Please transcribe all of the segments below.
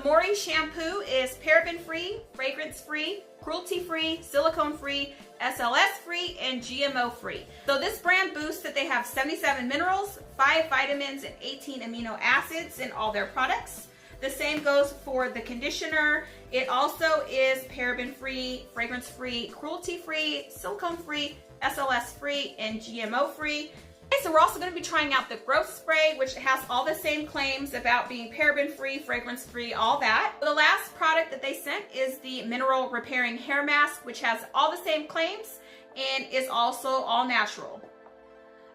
Moerie shampoo is paraben-free, fragrance-free, cruelty-free, silicone-free, SLS-free, and GMO-free. So this brand boasts that they have 77 minerals, 5 vitamins, and 18 amino acids in all their products. The same goes for the conditioner. It also is paraben-free, fragrance-free, cruelty-free, silicone-free, SLS-free, and GMO-free. Okay, so we're also going to be trying out the growth spray, which has all the same claims about being paraben-free, fragrance-free, all that. The last product that they sent is the mineral repairing hair mask, which has all the same claims and is also all natural.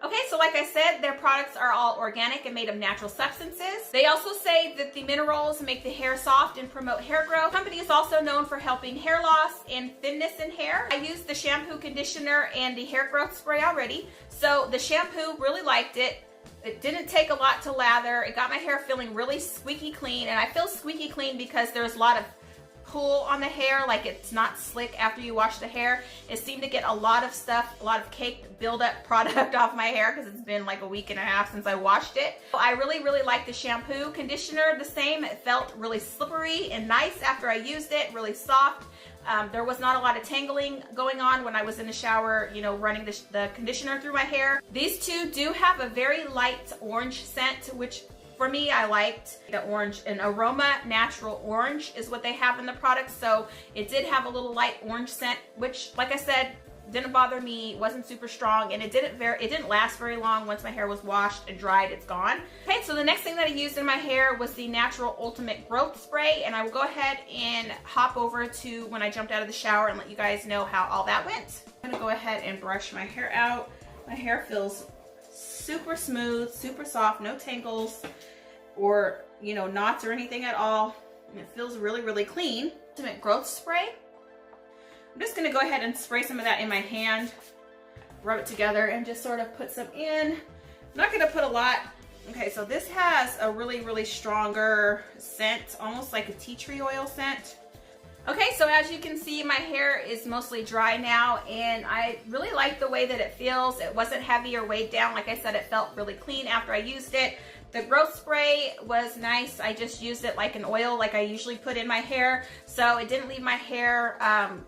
Okay, so like I said, their products are all organic and made of natural substances. They also say that the minerals make the hair soft and promote hair growth. The company is also known for helping hair loss and thinness in hair. I used the shampoo, conditioner, and the hair growth spray already. So the shampoo, really liked it. It didn't take a lot to lather. It got my hair feeling really squeaky clean, and I feel squeaky clean because there's a lot of pull on the hair, like it's not slick after you wash the hair. It seemed to get a lot of stuff, a lot of caked buildup product off my hair because it's been like a week and a half since I washed it. So I really like the shampoo. Conditioner, the same. It felt really slippery and nice after I used it, really soft. There was not a lot of tangling going on when I was in the shower, you know, running the conditioner through my hair. These two do have a very light orange scent, which for me, I liked the orange. An aroma natural orange is what they have in the product. So it did have a little light orange scent, which, like I said, didn't bother me, wasn't super strong, and it didn't last very long. Once my hair was washed and dried, it's gone. Okay, so the next thing that I used in my hair was the Natural Ultimate Growth Spray, and I will go ahead and hop over to when I jumped out of the shower and let you guys know how all that went. I'm gonna go ahead and brush my hair out. My hair feels super smooth, super soft, no tangles or, you know, knots or anything at all. And it feels really clean. Ultimate Growth Spray. I'm just gonna go ahead and spray some of that in my hand, rub it together, and just sort of put some in. I'm not gonna put a lot. Okay, so this has a really stronger scent, almost like a tea tree oil scent. Okay, so as you can see, my hair is mostly dry now, and I really like the way that it feels. It wasn't heavy or weighed down. Like I said, it felt really clean after I used it. The growth spray was nice. I just used it like an oil, like I usually put in my hair, so it didn't leave my hair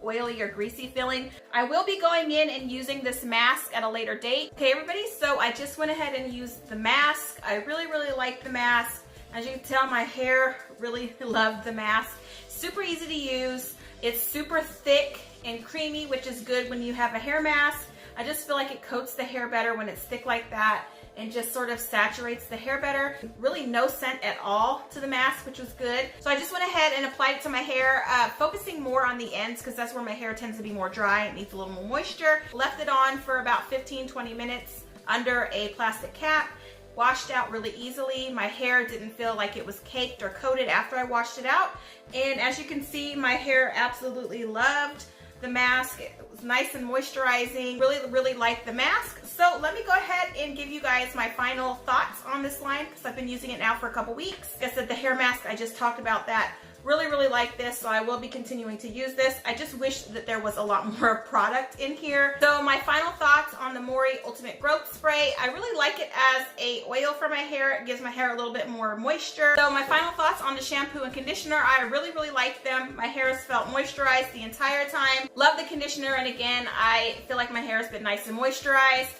oily or greasy feeling. I will be going in and using this mask at a later date. Okay, everybody, so I just went ahead and used the mask. I really like the mask. As you can tell, my hair really loved the mask. Super easy to use. It's super thick and creamy, which is good when you have a hair mask. I just feel like it coats the hair better when it's thick like that and just sort of saturates the hair better. Really no scent at all to the mask, which was good. So I just went ahead and applied it to my hair, focusing more on the ends because that's where my hair tends to be more dry. It needs a little more moisture. Left it on for about 15-20 minutes under a plastic cap. Washed out really easily. My hair didn't feel like it was caked or coated after I washed it out. And as you can see, my hair absolutely loved the mask. It was nice and moisturizing. Really liked the mask. So let me go ahead and give you guys my final thoughts on this line because I've been using it now for a couple weeks. Like I said, the hair mask, I just talked about that. Really like this, so I will be continuing to use this. I just wish that there was a lot more product in here. So my final thoughts on the Moerie Ultimate Growth Spray, I really like it as a oil for my hair. It gives my hair a little bit more moisture. So my final thoughts on the shampoo and conditioner, I really like them. My hair has felt moisturized the entire time. Love the conditioner, and again, I feel like my hair has been nice and moisturized.